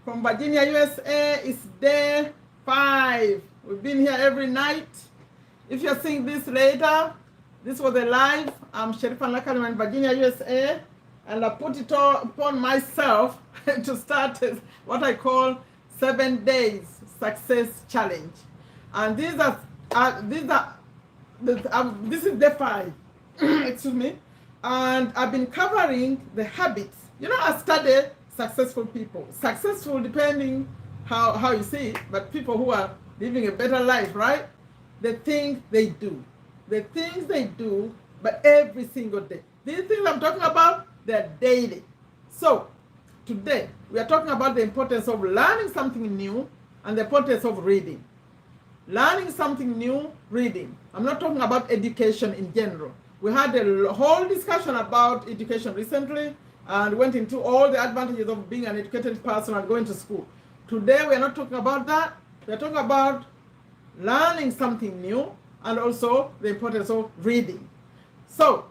From Virginia, USA, it's day 5. We've been here every night. If you're seeing this later, this was a live. I'm Sherifa Nakalema in Virginia, USA, and I put it all upon myself to start what I call 7 days success challenge. And this is day 5. Excuse me. And I've been covering the habits. You know, I study successful people. Successful depending how you see it, but people who are living a better life, right? The things they do. The things they do, but every single day. These things I'm talking about, they're daily. So, today, we are talking about the importance of learning something new and the importance of reading. Learning something new, reading. I'm not talking about education in general. We had a whole discussion about education recently and went into all the advantages of being an educated person and going to school. Today, we are not talking about that. We are talking about learning something new and also the importance of reading. So,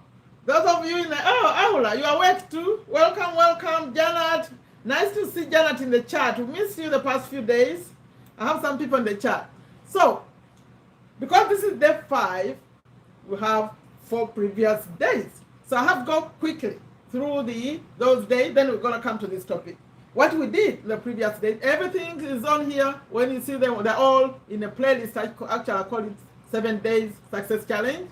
those of you in the, Aula, you are awake too. Welcome, Janet. Nice to see Janet in the chat. We missed you the past few days. I have some people in the chat. So, because this is day 5, we have 4 previous days. So I have to go quickly through those days, then we're going to come to this topic. What we did the previous day, everything is on here. When you see them, they're all in a playlist. Actually, I call it 7 days success challenge.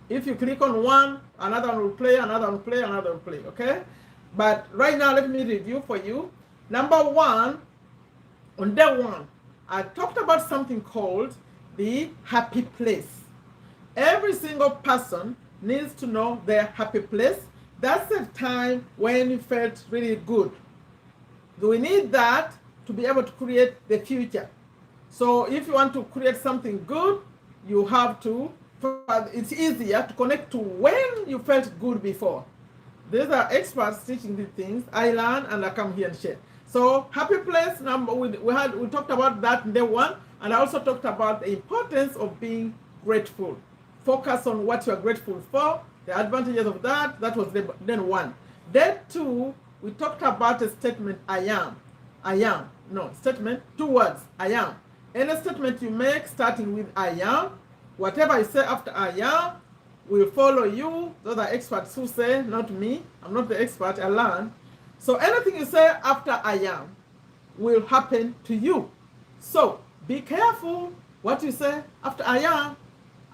If you click on one, another one will play, another one will play, another will play, okay? But right now, let me review for you. Number 1, on day 1, I talked about something called the happy place. Every single person needs to know their happy place. That's the time when you felt really good. We need that to be able to create the future. So if you want to create something good, you have to, it's easier to connect to when you felt good before. These are experts teaching these things. I learn and I come here and share. So happy place, we talked about that in day 1, and I also talked about the importance of being grateful. Focus on what you are grateful for, the advantages of that. That was day 1. Day 2, we talked about a statement, I am. No, statement, 2 words, I am. Any statement you make starting with I am, whatever you say after I am, will follow you. Those are experts who say, not me. I'm not the expert, I learned. So anything you say after I am will happen to you. So be careful what you say after I am.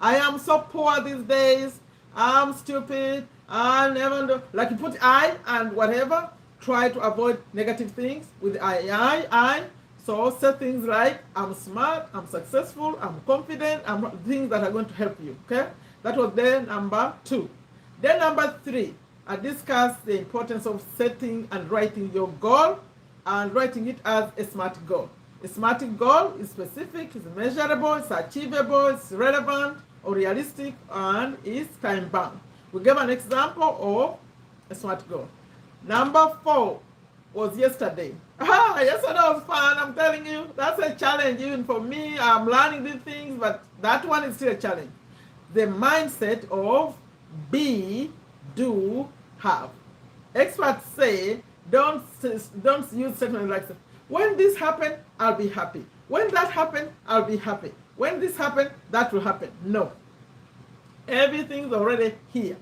I am so poor these days. I'm stupid. I never do. Like you put I and whatever. Try to avoid negative things with I. So say things like I'm smart, I'm successful, I'm confident, I'm things that are going to help you. Okay? That was day number 2. Day number 3, I discussed the importance of setting and writing your goal and writing it as a SMART goal. A SMART goal is specific, it's measurable, it's achievable, it's relevant or realistic, and is time bound. We gave an example of a SMART goal. Number 4 was yesterday. Yesterday was fun, I'm telling you. That's a challenge even for me. I'm learning these things, but that one is still a challenge. The mindset of be, do, have. Experts say don't use statements like that. When this happens, I'll be happy. When that happens, I'll be happy. When this happens, that will happen. No. Everything's already here.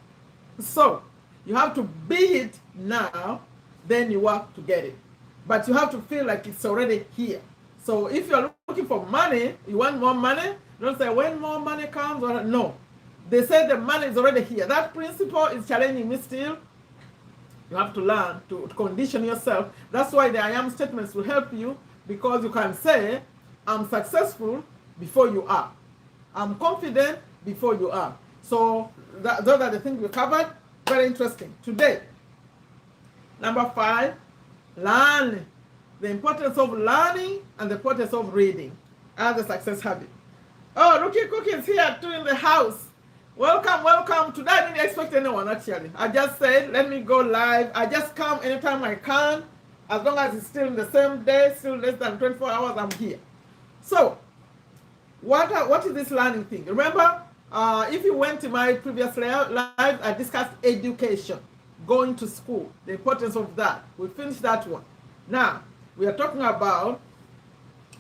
So you have to be it now, then you work to get it. But you have to feel like it's already here. So if you're looking for money, you want more money, don't say when more money comes, or no. They say the money is already here. That principle is challenging me still. You have to learn to condition yourself. That's why the I am statements will help you, because you can say, I'm successful before you are. I'm confident before you are. So those are the things we covered. Very interesting. Today, number 5, learn. The importance of learning and the importance of reading as a success habit. Oh, Rookie Cookie is here too in the house. Welcome. Today I didn't expect anyone actually. I just said, let me go live. I just come anytime I can. As long as it's still in the same day, still less than 24 hours, I'm here. So, what is this learning thing? Remember, if you went to my previous live, I discussed education, going to school, the importance of that. We finished that one. Now, we are talking about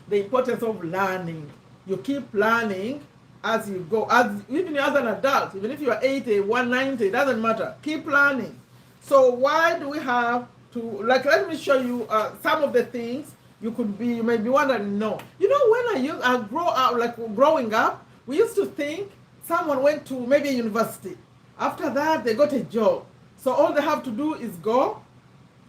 the importance of learning. You keep learning as you go, even as an adult, even if you are 80, 190, it doesn't matter. Keep learning. So why do we have to, like, let me show you some of the things you may be wondering, no. You know, when I grow up, like growing up, we used to think someone went to maybe a university. After that, they got a job. So all they have to do is go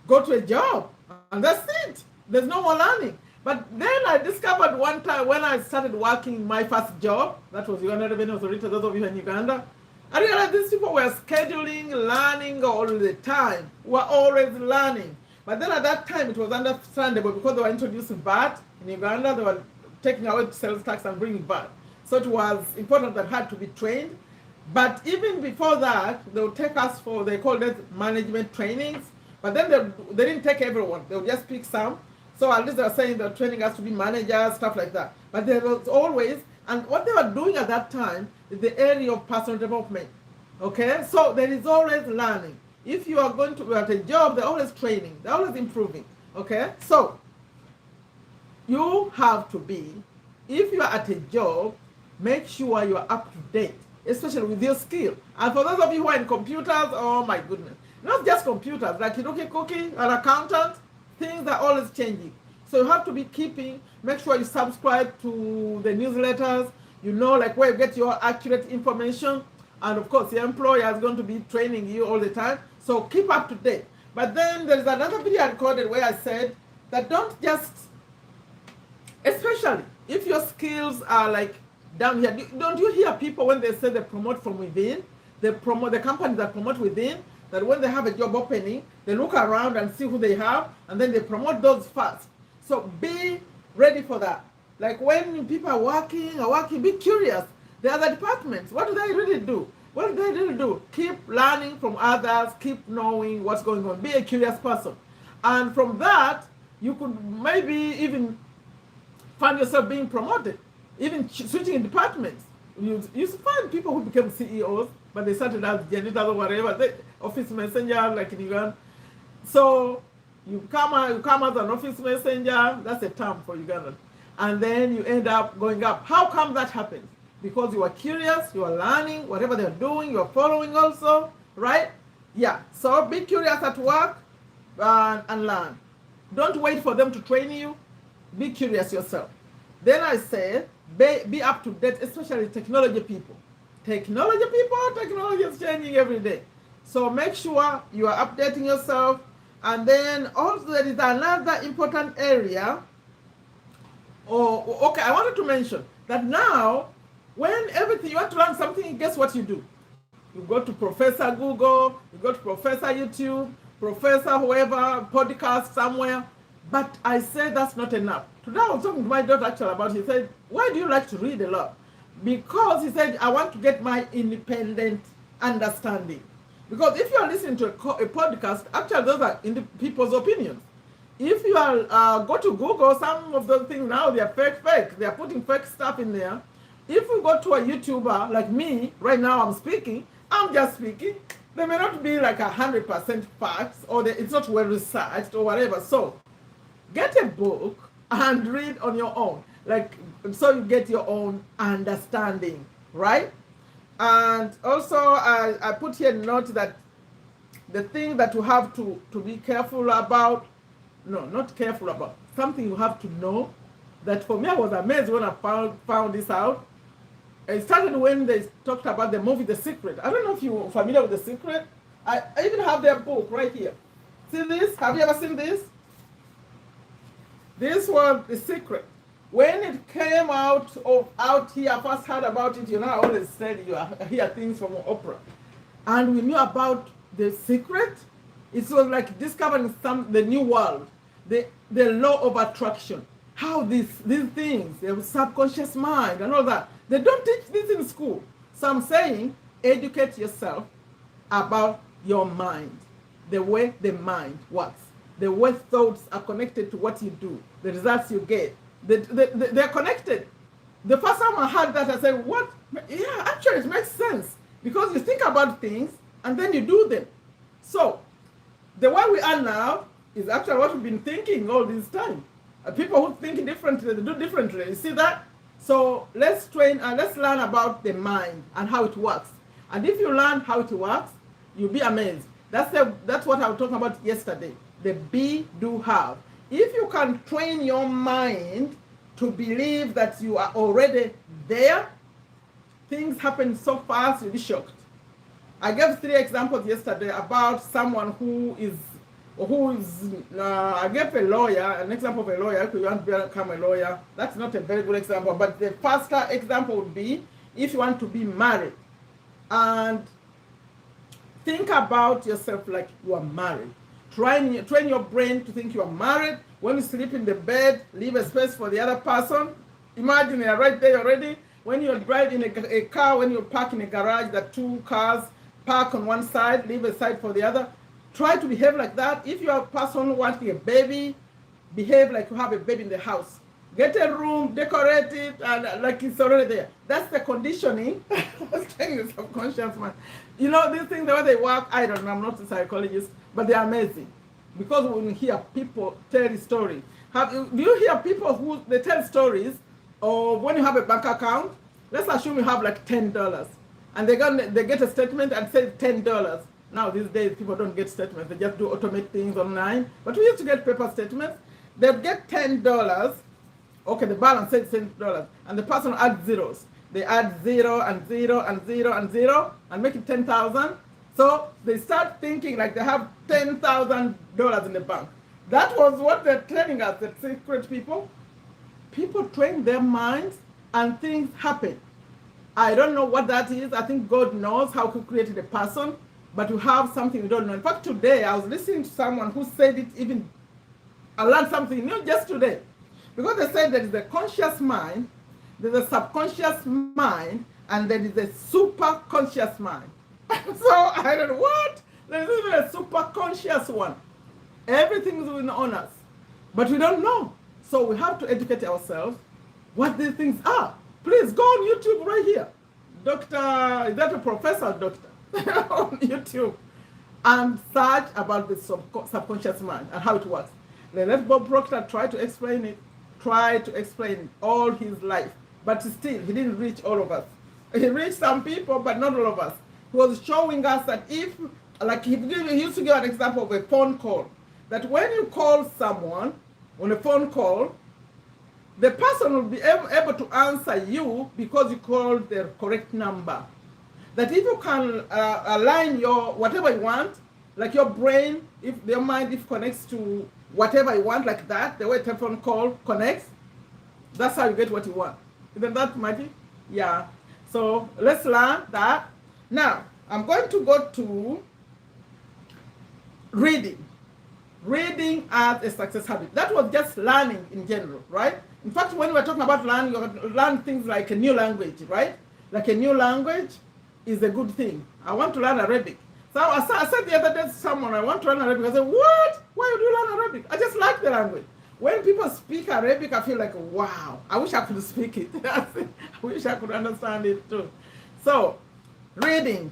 to a job, and that's it. There's no more learning. But then I discovered one time when I started working my first job, that was Uganda Revenue Authority, those of you in Uganda, I realized these people were scheduling, learning all the time, were always learning. But then at that time, it was understandable because they were introducing VAT in Uganda, they were taking away sales tax and bringing VAT. So it was important that had to be trained. But even before that, they would take us for, they called it management trainings. But then they didn't take everyone, they would just pick some. So at least they were saying they're training us to be managers, stuff like that. But there was always, and what they were doing at that time is the area of personal development. Okay? So there is always learning. If you are going to be at a job, they're always training, they're always improving. Okay? So you have to be, if you are at a job, make sure you are up to date, especially with your skill. And for those of you who are in computers, oh my goodness, not just computers, like Hiroki Cookie, an accountant, things are always changing. So you have to be make sure you subscribe to the newsletters, you know, like where you get your accurate information. And of course, your employer is going to be training you all the time. So keep up to date. But then there's another video I recorded where I said that don't just, especially if your skills are like down here, don't you hear people when they say they promote from within? The companies that promote within, that when they have a job opening, they look around and see who they have, and then they promote those first. So be ready for that. Like when people are working, be curious. The other departments, what do they really do? What do they really do? Keep learning from others, keep knowing what's going on. Be a curious person. And from that, you could maybe even find yourself being promoted, even switching departments. You find people who became CEOs, but they started as janitors or whatever, office messenger like in Uganda. So you come as an office messenger, that's a term for Uganda. And then you end up going up. How come that happens? Because you are curious, you are learning, whatever they're doing, you are following also, right? Yeah, so be curious at work and learn. Don't wait for them to train you. Be curious yourself. Then I said, be up to date, especially technology people. Technology is changing every day. So make sure you are updating yourself. And then also there is another important area. Okay, I wanted to mention that now, when everything, you want to learn something, guess what you do? You go to Professor Google, you go to Professor YouTube, Professor whoever, podcast somewhere. But I said that's not enough. Today I was talking to my daughter actually about it. He said, why do you like to read a lot? Because he said, I want to get my independent understanding. Because if you are listening to a podcast, actually those are people's opinions. If you are go to Google, some of those things now, they are fake. They are putting fake stuff in there. If you go to a YouTuber like me, right now I'm just speaking, they may not be like 100% facts, or it's not well researched or whatever. So get a book and read on your own, like, so you get your own understanding, right? And also I put here a note that the thing that you have to be careful about, no, not careful about, something you have to know, that for me I was amazed when I found this out. It started when they talked about the movie The Secret. I don't know if you're familiar with The Secret. I even have their book right here. See this? Have you ever seen this? This was The Secret. When it came out here, I first heard about it, you know, I always said you hear things from Oprah. And we knew about The Secret. It was like discovering the new world, the law of attraction, how these things, the subconscious mind and all that. They don't teach this in school. So I'm saying, educate yourself about your mind, the way the mind works, the way thoughts are connected to what you do, the results you get. They're connected. The first time I heard that, I said, what? Yeah, actually it makes sense. Because you think about things and then you do them. So the way we are now, is actually what we've been thinking all this time. People who think differently, they do differently. You see that? So let's train and let's learn about the mind and how it works. And if you learn how it works, you'll be amazed. That's what I was talking about yesterday. The be, do, have. If you can train your mind to believe that you are already there, things happen so fast, you'll be shocked. I gave 3 examples yesterday about someone who is, I gave a lawyer, an example of a lawyer, if you want to become a lawyer. That's not a very good example, but the faster example would be if you want to be married. And think about yourself like you are married. Train your brain to think you are married. When you sleep in the bed, leave a space for the other person. Imagine you're right there already. When you're driving a car, when you park in a garage, that 2 cars park on one side, leave a side for the other. Try to behave like that. If you're a person wanting a baby, behave like you have a baby in the house. Get a room, decorate it, and like it's already there. That's the conditioning. I was telling you, subconscious mind. You know, these things, the way they work, I don't know, I'm not a psychologist, but they're amazing. Because when you hear people tell stories, do you hear people who they tell stories, or when you have a bank account, let's assume you have like $10, and they get a statement and say $10. Now these days people don't get statements, they just do automate things online. But we used to get paper statements. They'd get $10. Okay, the balance says $10, and the person adds zeros. They add 0 and 0 and 0 and 0 and make it 10,000. So they start thinking like they have $10,000 in the bank. That was what they're telling us, the secret people. People train their minds and things happen. I don't know what that is. I think God knows how to create a person, but you have something you don't know. In fact, today I was listening to someone who said it even, I learned something new just today. Because they said there is a conscious mind, there's a subconscious mind, and there is a super conscious mind. So I don't know what? There's even a super conscious one. Everything is within on us, but we don't know. So we have to educate ourselves what these things are. Please go on YouTube right here. Doctor, is that a professor doctor? On YouTube. And search about the subconscious mind and how it works. Then let Bob Proctor try to explain it. Try to explain it all his life. But still, he didn't reach all of us. He reached some people, but not all of us. He was showing us that if, like he used to give an example of a phone call, that when you call someone on a phone call, the person will be able to answer you because you called the correct number. That if you can align your whatever you want, like your brain, if your mind if connects to whatever you want, like that, the way a telephone call connects, that's how you get what you want. Isn't that magic? Yeah. So let's learn that. Now, I'm going to go to reading. Reading as a success habit. That was just learning in general, right? In fact, when we're talking about learning, you learn things like a new language, right? Like a new language is a good thing. I want to learn Arabic. So I said the other day to someone, I want to learn Arabic. I said, what? Why do you learn Arabic? I just like the language. When people speak Arabic, I feel like, wow, I wish I could speak it. I wish I could understand it too. So, reading.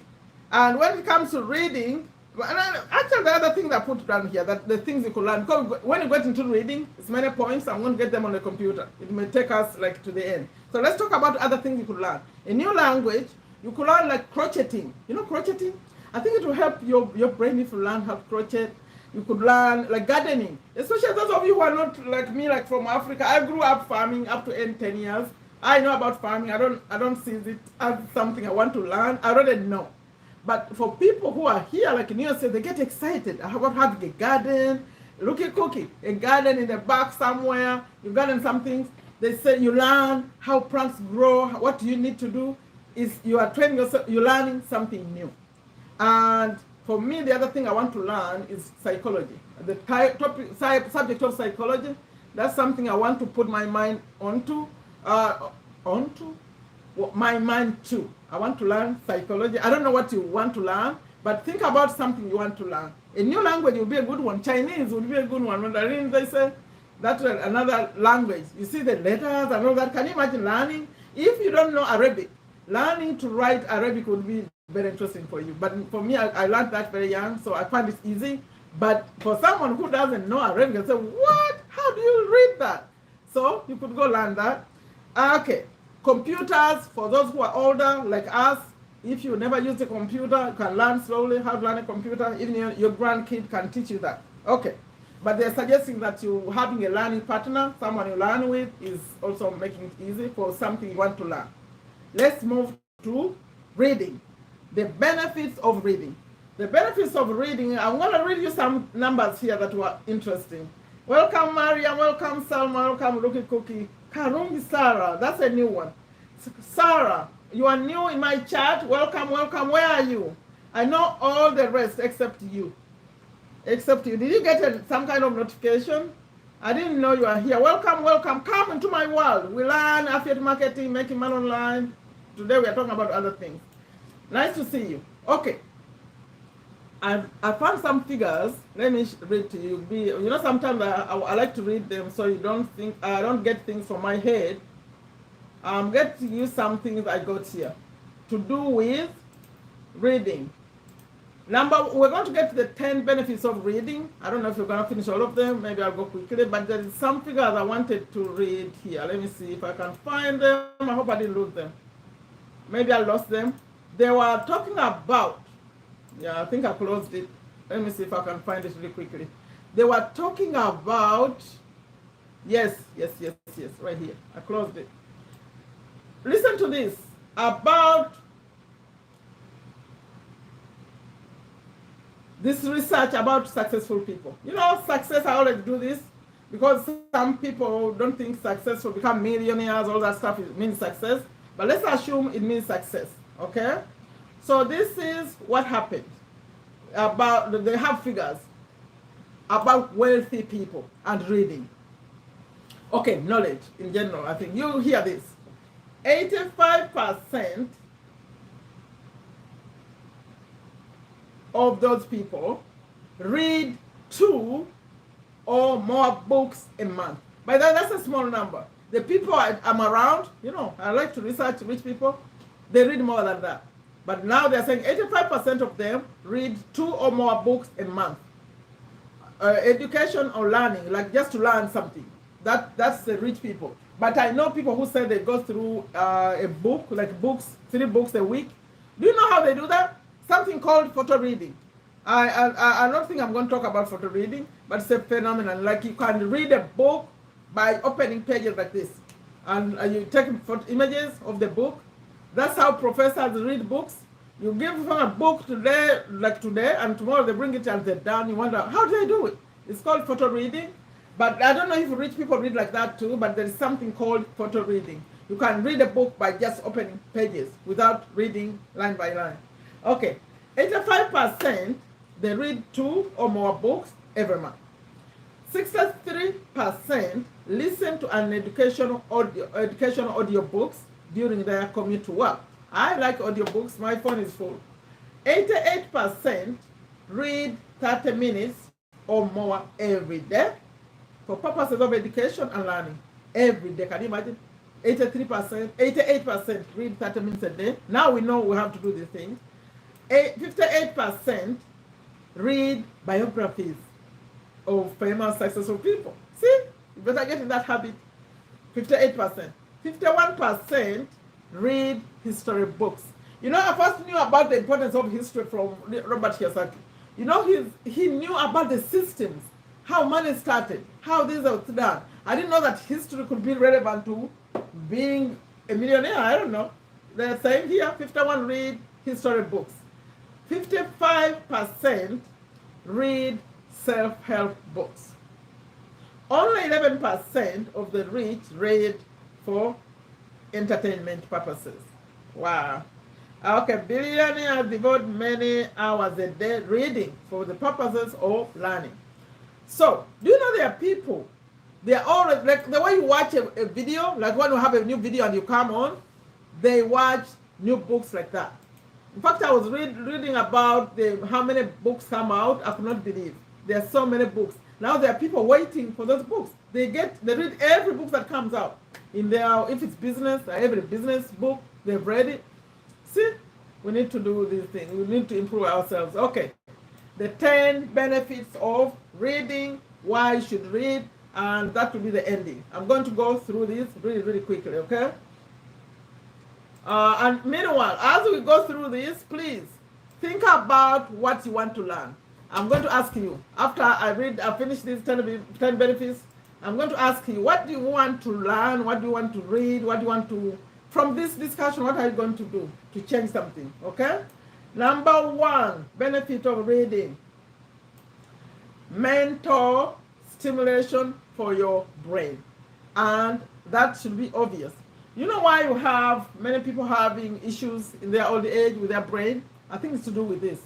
And when it comes to reading, actually the other things I put down here, that the things you could learn, because when you get into reading, it's many points, I'm going to get them on the computer. It may take us like to the end. So let's talk about other things you could learn. A new language, you could learn like crocheting. You know crocheting? I think it will help your brain if you learn how to crochet. You could learn like gardening, especially those of you who are not like me, like from Africa. I grew up farming up to 10 years. I know about farming. I don't see it as something I want to learn. I already know. But for people who are here, like in USA, they get excited about having a garden. Look at cooking, a garden in the back somewhere. You garden some things. They say you learn how plants grow. What do you need to do? Is you are training yourself. You're learning something new. And for me, the other thing I want to learn is psychology. The subject of psychology, that's something I want to put my mind onto. My mind too. I want to learn psychology. I don't know what you want to learn, but think about something you want to learn. A new language will be a good one. Chinese would be a good one. When they say that's another language, you see the letters and all that. Can you imagine learning? If you don't know Arabic, learning to write Arabic would be very interesting for you. But for me, I learned that very young, so I find it easy. But for someone who doesn't know Arabic, they say, what? How do you read that? So you could go learn that. Okay, computers, for those who are older, like us, if you never used a computer, you can learn slowly how to learn a computer. Even your grandkid can teach you that. Okay, but they're suggesting that you having a learning partner, someone you learn with, is also making it easy for something you want to learn. Let's move to reading. The benefits of reading. The benefits of reading, I'm going to read you some numbers here that were interesting. Welcome, Maria. Welcome, Salma. Welcome, Rookie Cookie. Karungi Sarah. That's a new one. Sarah, you are new in my chat. Welcome, welcome. Where are you? I know all the rest except you. Except you. Did you get some kind of notification? I didn't know you are here. Welcome, welcome. Come into my world. We learn affiliate marketing, making money online. Today we are talking about other things. Nice to see you. Okay. I found some figures. Let me read to you. You know, sometimes I like to read them so you don't think I don't get things from my head. I'm going to use some things I got here to do with reading. We're going to get to the 10 benefits of reading. I don't know if you're going to finish all of them. Maybe I'll go quickly, but there is some figures I wanted to read here. Let me see if I can find them. I hope I didn't lose them. Maybe I lost them. They were talking about, I think I closed it. Let me see if I can find it really quickly. They were talking about, yes, right here. I closed it. Listen to this, about this research about successful people. You know, success, I already do this because some people don't think success will become millionaires, all that stuff means success. But let's assume it means success, okay? So this is what happened. They have figures about wealthy people and reading. Okay, knowledge in general, I think you hear this. 85% of those people read 2 or more books a month. By that, that's a small number. The people I'm around, you know, I like to research rich people, they read more than that. But now they're saying 85% of them read 2 or more books a month. Education or learning, like just to learn something. That's the rich people. But I know people who say they go through a book, like 3 books a week. Do you know how they do that? Something called photo reading. I don't think I'm going to talk about photo reading, but it's a phenomenon. Like you can read a book by opening pages like this. And you take images of the book. That's how professors read books. You give them a book today, and tomorrow they bring it and they're done. You wonder, how do they do it? It's called photo reading. But I don't know if rich people read like that too, but there is something called photo reading. You can read a book by just opening pages without reading line by line. Okay, 85% they read 2 or more books every month. 63% listen to an educational audio books during their commute to work. I like audiobooks, my phone is full. 88% read 30 minutes or more every day for purposes of education and learning. Every day, can you imagine? 88% read 30 minutes a day. Now we know we have to do these things. 58% read biographies of famous successful people. See, you better get in that habit. 58%. 51% read history books. You know, I first knew about the importance of history from Robert Kiyosaki. You know, he knew about the systems, how money started, how this was done. I didn't know that history could be relevant to being a millionaire. I don't know. They're saying here, 51 read history books. 55% read self-help books. Only 11% of the rich read for entertainment purposes. Wow. Okay, billionaires devote many hours a day reading for the purposes of learning. So, do you know there are people, they are always, like the way you watch a video, like when you have a new video and you come on, they watch new books like that. In fact, I was reading about how many books come out. I could not believe. There are so many books. Now there are people waiting for those books. They read every book that comes out. If it's business, every business book, they've read it. See, we need to do these things. We need to improve ourselves. Okay. the 10 benefits of reading, why you should read, and that will be the ending. I'm going to go through this really, really quickly, okay? And meanwhile, as we go through this, please think about what you want to learn. I'm going to ask you, after I finish these 10 benefits, I'm going to ask you, what do you want to learn? What do you want to read? What do you want to, from this discussion, what are you going to do to change something, okay? Number 1, benefit of reading. Mental stimulation for your brain. And that should be obvious. You know why you have many people having issues in their old age with their brain? I think it's to do with this.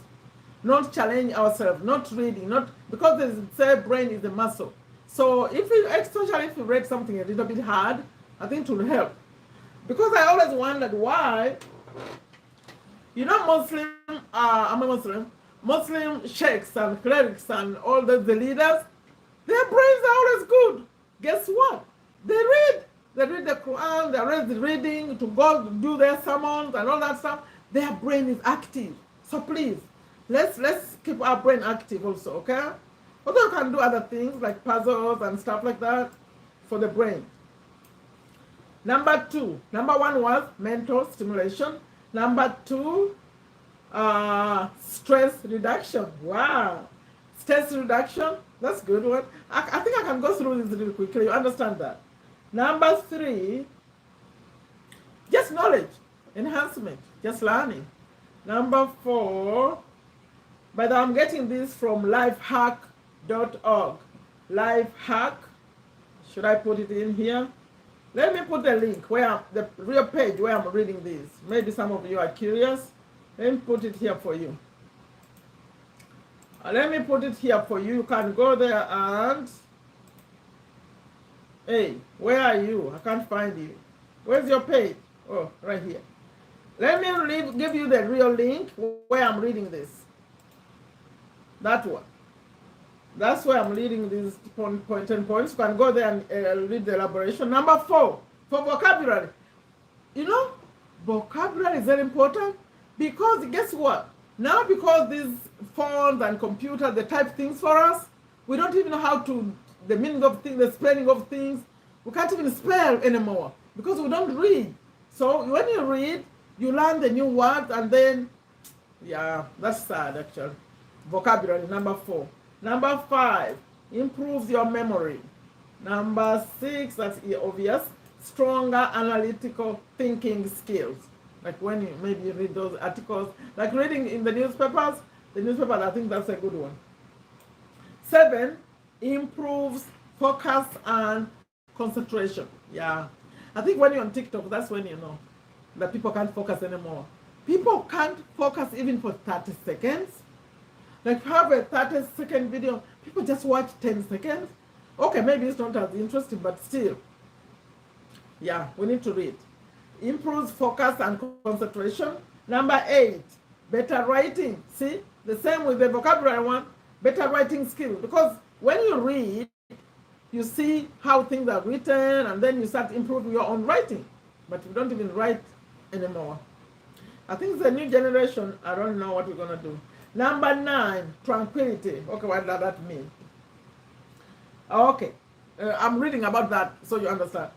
Not challenge ourselves, not reading, not because they say brain is a muscle. So especially if you read something a little bit hard, I think it will help. Because I always wondered why, I'm a Muslim sheikhs and clerics and all the leaders, their brains are always good. Guess what? They read. They read the Quran, they read the reading to go do their sermons and all that stuff. Their brain is active. So please, let's keep our brain active also, okay? Although you can do other things like puzzles and stuff like that for the brain. Number 1 was mental stimulation. Number 2, stress reduction. Wow. Stress reduction, that's a good one. I think I can go through this really quickly. You understand that? Number 3, just knowledge, enhancement, just learning. Number 4, but I'm getting this from lifehack.org. Lifehack, should I put it in here? Let me put the link the real page where I'm reading this. Maybe some of you are curious. Let me put it here for you. Let me put it here for you. You can go there and... Hey, where are you? I can't find you. Where's your page? Oh, right here. Let me give you the real link where I'm reading this. That one. That's where I'm reading these 10 points. You can go there and read the elaboration. Number 4, for vocabulary. You know, vocabulary is very important because guess what? Now because these phones and computers, they type things for us, we don't even know how to, the meaning of things, the spelling of things. We can't even spell anymore because we don't read. So when you read, you learn the new words and then, yeah, that's sad actually. Vocabulary, number 4. Number 5, improves your memory. Number 6, that's obvious, stronger analytical thinking skills. Like when you maybe read those articles, like reading in the newspapers, I think that's a good one. 7, improves focus and concentration. Yeah. I think when you're on TikTok, that's when you know that people can't focus anymore. People can't focus even for 30 seconds. Like have a 30-second video, people just watch 10 seconds. Okay, maybe it's not as interesting, but still. Yeah, we need to read. Improves focus and concentration. Number 8, better writing. See, the same with the vocabulary one, better writing skill. Because when you read, you see how things are written, and then you start improving your own writing. But you don't even write anymore. I think it's a new generation. I don't know what we're going to do. Number 9, tranquility. Okay, what does that mean? Okay, I'm reading about that so you understand.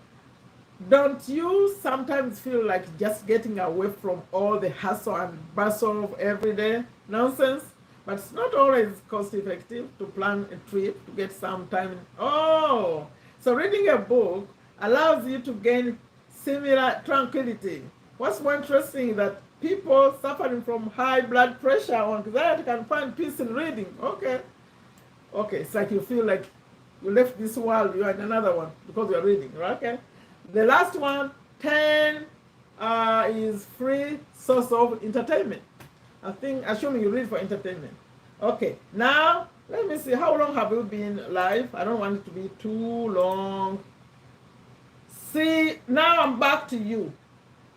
Don't you sometimes feel like just getting away from all the hustle and bustle of everyday nonsense? But it's not always cost effective to plan a trip to get some time. Oh, so reading a book allows you to gain similar tranquility. What's more interesting is that people suffering from high blood pressure or anxiety can find peace in reading. Okay, it's like you feel like you left this world, you're in another one because you're reading, right? Okay. The last one, 10, is free source of entertainment. I think, assuming you read for entertainment. Okay, now, let me see, how long have you been live? I don't want it to be too long. See, now I'm back to you.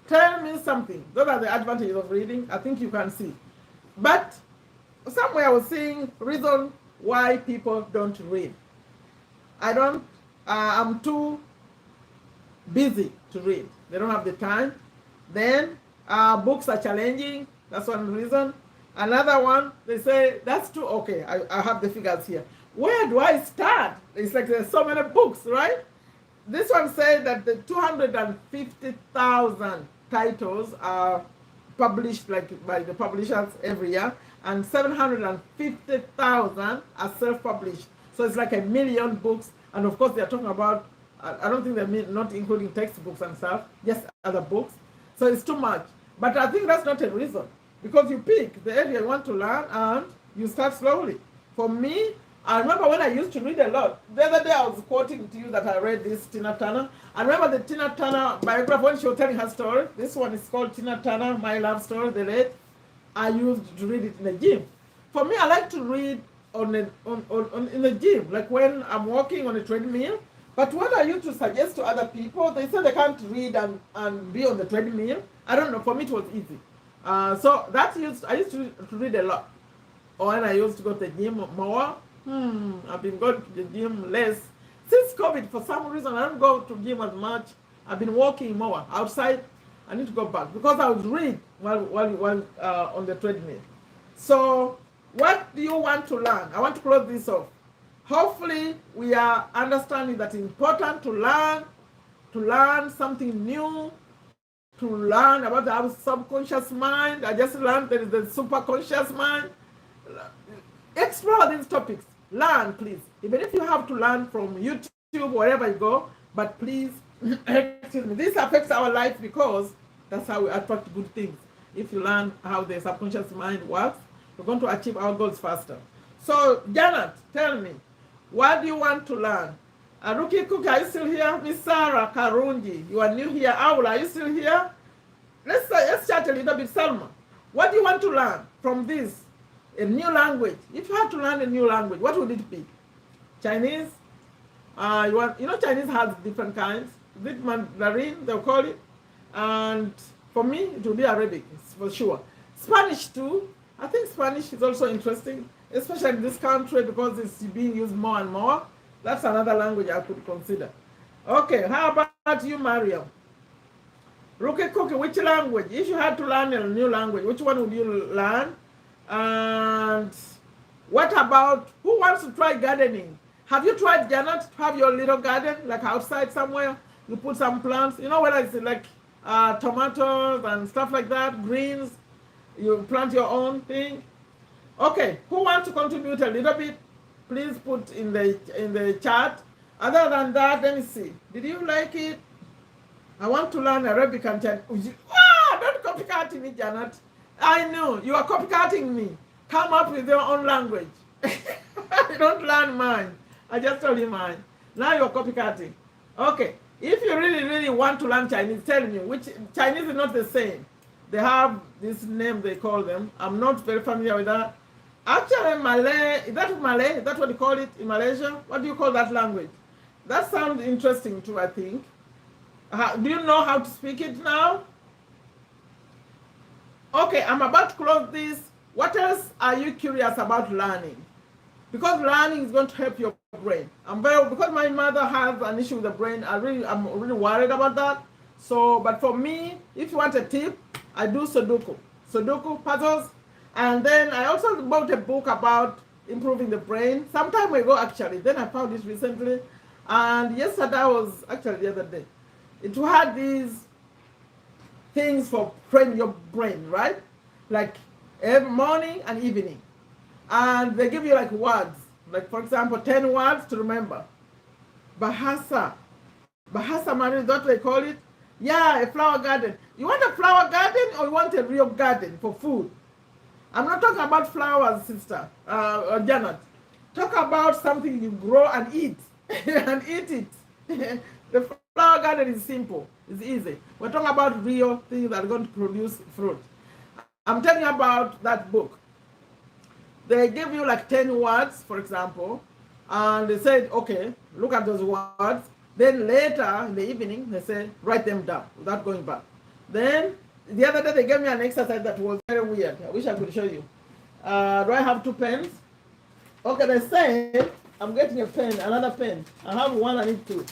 Tell me something. Those are the advantages of reading. I think you can see. But somewhere I was seeing reason why people don't read. I'm too busy to read. They don't have the time. Then books are challenging. That's one reason. Another one, they say, that's too, okay, I have the figures here. Where do I start? It's like there's so many books, right? This one said that the 250,000 titles are published like by the publishers every year, and 750,000 are self-published. So it's like 1,000,000 books, and of course they're talking about, I don't think they're not including textbooks and stuff, just other books. So it's too much. But I think that's not a reason, because you pick the area you want to learn and you start slowly. For me, I remember when I used to read a lot. The other day I was quoting to you that I read this Tina Turner. I remember the Tina Turner biography when she was telling her story. This one is called Tina Turner, My Love Story, the late. I used to read it in the gym. For me, I like to read in the gym, like when I'm walking on a treadmill. But what I used to suggest to other people, they say they can't read and be on the treadmill. I don't know, for me it was easy. So I used to read a lot. Or when I used to go to the gym more. I've been going to the gym less. Since COVID, for some reason, I don't go to gym as much. I've been walking more outside. I need to go back because I would read while on the treadmill. So, what do you want to learn? I want to close this off. Hopefully, we are understanding that it's important to learn something new, to learn about our subconscious mind. I just learned there is the superconscious mind. Explore these topics. Learn, please. Even if you have to learn from YouTube, wherever you go, but please, excuse me, this affects our life because that's how we attract good things. If you learn how the subconscious mind works, we're going to achieve our goals faster. So, Janet, tell me, what do you want to learn? Ruki Cook, are you still here? Miss Sarah Karungi, you are new here. Aula, are you still here? Let's chat a little bit. Salma, what do you want to learn from this? A new language. If you had to learn a new language, what would it be? Chinese? Chinese has different kinds. Is it Mandarin, they'll call it? And for me, it will be Arabic, for sure. Spanish too. I think Spanish is also interesting, especially in this country because it's being used more and more. That's another language I could consider. Okay, how about you, Mariam? Rookie Cookie, which language? If you had to learn a new language, which one would you learn? And what about, who wants to try gardening? Have you tried, Janet, to have your little garden, like outside somewhere? You put some plants, whether it's like tomatoes and stuff like that, greens, you plant your own thing. Okay, who wants to contribute a little bit? Please put in the chat. Other than that, let me see. Did you like it? I want to learn Arabic and Chinese. Don't copycat me, Janet. I know, you are copycatting me. Come up with your own language. Don't learn mine. I just told you mine. Now you're copycatting. Okay, if you really, really want to learn Chinese, tell me, which Chinese is not the same. They have this name they call them. I'm not very familiar with that. Actually, Malay, is that Malay? Is that what you call it in Malaysia? What do you call that language? That sounds interesting too, I think. Do you know how to speak it now? Okay, I'm about to close this. What else are you curious about learning? Because learning is going to help your brain. Because my mother has an issue with the brain, I'm really worried about that. So, but for me, if you want a tip, I do Sudoku puzzles. And then I also bought a book about improving the brain some time ago, actually. Then I found it recently. And yesterday was actually the other day. It had these things for training your brain, right? Like every morning and evening. And they give you like words. Like, for example, 10 words to remember. Bahasa. Bahasa Mari, is that what they call it? Yeah, a flower garden. You want a flower garden or you want a real garden for food? I'm not talking about flowers, sister, or Janet. Talk about something you grow and eat. And eat it. The flower garden is simple. It's easy. We're talking about real things that are going to produce fruit. I'm telling you about that book. They give you like 10 words, for example, and they said, okay, look at those words. Then later in the evening, they said, write them down without going back. Then the other day, they gave me an exercise that was very weird. I wish I could show you. Do I have 2 pens? Okay, they said, I'm getting a pen, another pen. I have 1, I need 2.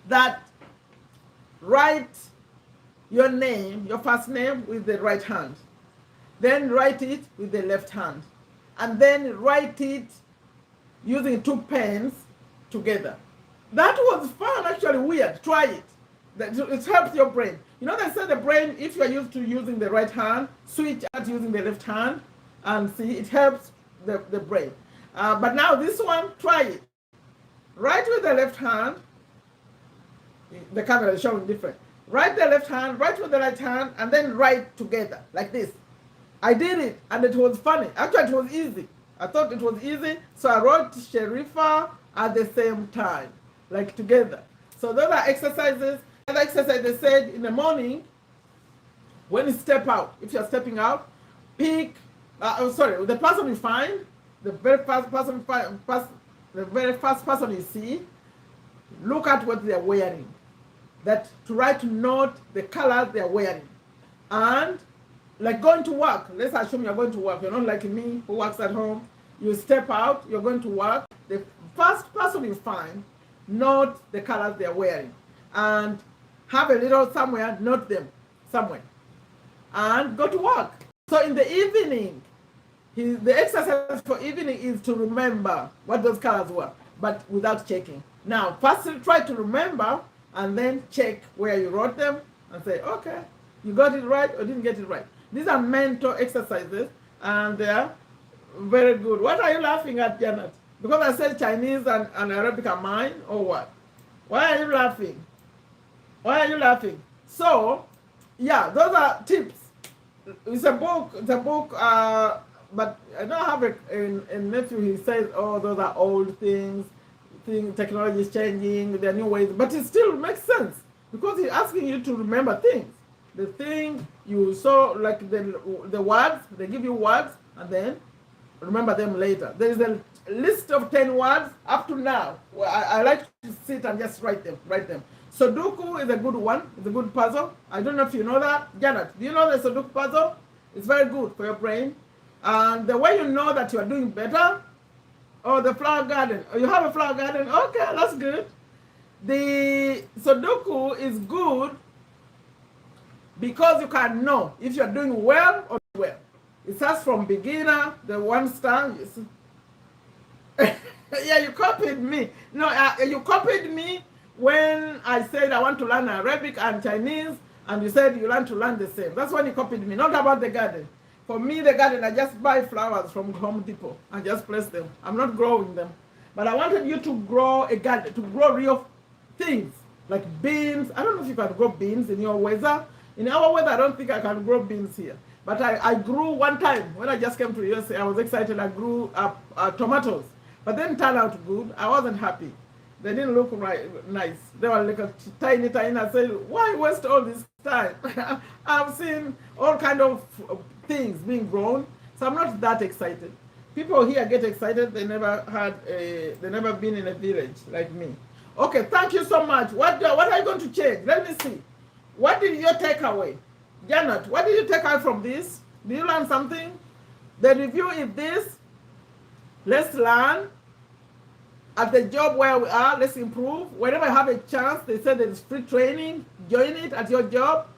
That write your name, your first name with the right hand. then write it with the left hand, and then write it using 2 pens together. That was fun, actually weird. Try it. It helps your brain. You know, they say the brain, if you're used to using the right hand, switch out using the left hand, and see, it helps the brain. But now this one, try it. Write with the left hand. The camera is showing different. Write the left hand, write with the right hand, and then write together, like this. I did it, and it was funny. Actually, it was easy. I thought it was easy, so I wrote Sherifa at the same time, like together. So those are exercises. Another exercise they said in the morning, when you step out, if you're stepping out, pick, the person you find, the very first person you see, look at what they're wearing. That to write note the colors they're wearing. And like going to work, let's assume you're going to work. You're not like me who works at home. You step out, you're going to work. The first person you find, note the colors they're wearing. And have a little somewhere, note them somewhere. And go to work. So in the evening, the exercise for evening is to remember what those colors were, but without checking. Now, first try to remember, and then check where you wrote them and say, okay, you got it right or didn't get it right. These are mental exercises, and they're very good. What are you laughing at, Janet? Because I said Chinese and Arabic are mine, or what? Why are you laughing? Why are you laughing? So, yeah, those are tips. It's a book, but I don't have a nephew. He says, oh, those are old things. Technology is changing, there are new ways, but it still makes sense because he's asking you to remember things. The thing you saw, like the words, they give you words, and then remember them later. There is a list of 10 words up to now. I like to sit and just write them. Sudoku is a good one. It's a good puzzle. I don't know if you know that. Janet, do you know the Sudoku puzzle? It's very good for your brain. And the way you know that you are doing better, the flower garden. You have a flower garden? Okay, that's good. The Sudoku is good because you can know if you're doing well or not well. It starts from beginner, the 1 star. Yeah, you copied me. No, you copied me when I said I want to learn Arabic and Chinese, and you said you learn to learn the same. That's when you copied me, not about the garden. For me, the garden, I just buy flowers from Home Depot and just place them. I'm not growing them. But I wanted you to grow a garden, to grow real things, like beans. I don't know if you can grow beans in your weather. In our weather, I don't think I can grow beans here. But I grew one time, when I just came to USA, I was excited. I grew tomatoes. But then it turned out good. I wasn't happy. They didn't look nice. They were like a tiny. I said, why waste all this time? I've seen all kind of things being grown, so I'm not that excited. People here get excited. They never been in a village like me. Okay, thank you so much. What are you going to change? Let me see. What did you take away? Janet, what did you take away from this? Did you learn something? The review is this. Let's learn. At the job where we are, let's improve. Whenever I have a chance, they say there is free training. Join it at your job.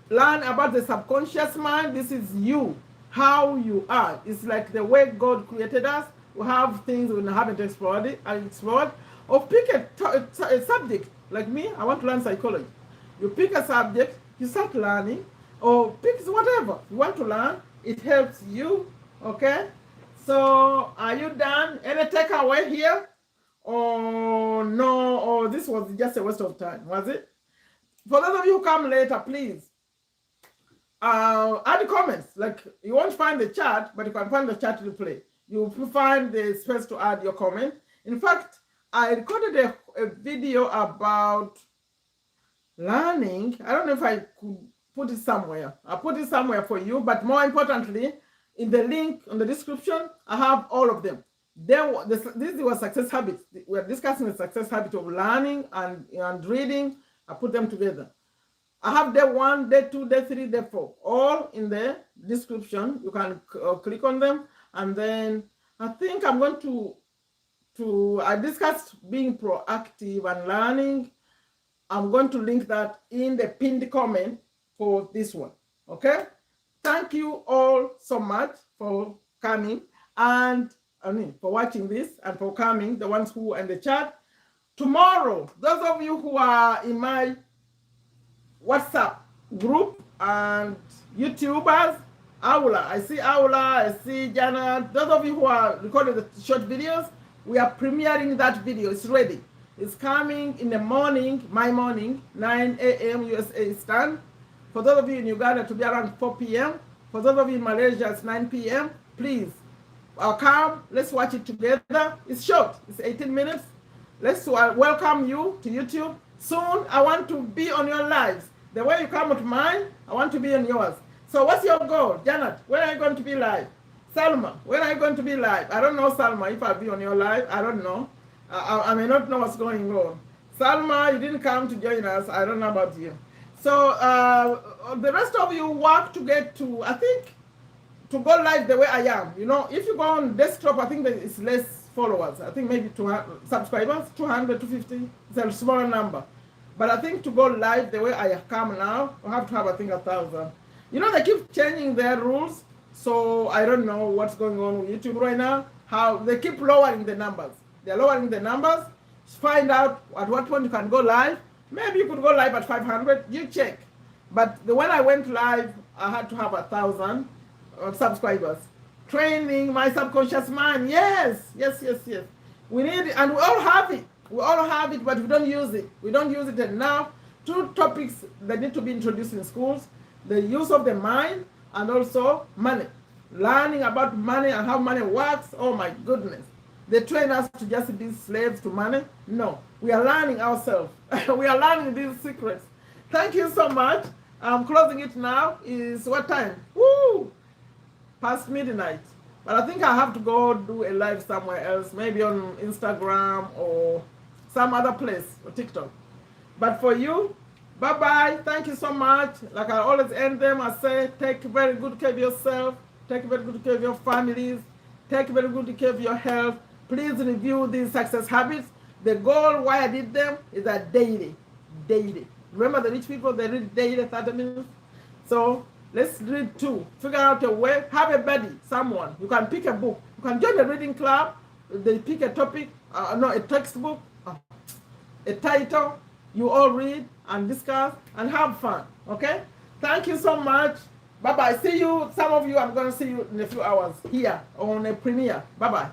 Learn about the subconscious mind. This is you, how you are. It's like the way God created us. We have things we haven't explored. Or pick a subject. Like me, I want to learn psychology. You pick a subject, you start learning, or pick whatever you want to learn. It helps you, okay? So, are you done? Any takeaway here? Or no, or this was just a waste of time, was it? For those of you who come later, please add comments. Like, you won't find the chat, but you can find the chat replay. You will find the space to add your comment. In fact, I recorded a video about learning. I don't know if I could put it somewhere. I'll put it somewhere for you, but more importantly, in the link on the description, I have all of them. This was success habits. We're discussing the success habit of learning and reading. I put them together. I have day 1, day 2, day 3, day 4, all in the description. You can click on them, and then I think I'm going I discussed being proactive and learning. I'm going to link that in the pinned comment for this one. Okay? Thank you all so much for coming and for watching this and for coming, the ones who are in the chat. Tomorrow, those of you who are in my WhatsApp group and YouTubers, Aula, I see Aula, I see Jana, those of you who are recording the short videos, we are premiering that video. It's ready. It's coming in the morning, my morning, 9 a.m. USA Eastern. For those of you in Uganda, to be around 4 p.m. For those of you in Malaysia, it's 9 p.m. Please, come, let's watch it together. It's short, it's 18 minutes. Let's welcome you to YouTube. Soon, I want to be on your lives. The way you come to mine, I want to be on yours. So what's your goal? Janet, when are you going to be live? Salma, when are you going to be live? I don't know, Salma, if I'll be on your live. I don't know. I may not know what's going on. Salma, you didn't come to join us. I don't know about you. So the rest of you work to get to, I think, to go live the way I am. You know, if you go on desktop, I think it's less followers. I think maybe 200 subscribers, 200, 250. It's a smaller number. But I think to go live the way I come now, I have to have, I think, 1,000. You know, they keep changing their rules. So I don't know what's going on with YouTube right now. How they keep lowering the numbers. They're lowering the numbers. Find out at what point you can go live. Maybe you could go live at 500. You check. But when I went live, I had to have 1,000 subscribers. Training my subconscious mind. Yes. We need it, and we all have it. We all have it, but we don't use it. We don't use it enough. 2 topics that need to be introduced in schools: the use of the mind and also money. Learning about money and how money works. Oh my goodness. They train us to just be slaves to money. No, we are learning ourselves. We are learning these secrets. Thank you so much. I'm closing it now. Is what time? Woo! Past midnight. But I think I have to go do a live somewhere else, maybe on Instagram or some other place, or TikTok. But for you, bye-bye. Thank you so much. Like I always end them, I say, take very good care of yourself. Take very good care of your families. Take very good care of your health. Please review these success habits. The goal why I did them is that daily. Remember the rich people, they read daily 30 minutes. So let's read 2. Figure out a way. Have a buddy, someone. You can pick a book. You can join a reading club. They pick a topic, a textbook, a title. You all read and discuss and have fun. Okay? Thank you so much. Bye-bye. See you. Some of you, I'm going to see you in a few hours here on a premiere. Bye-bye.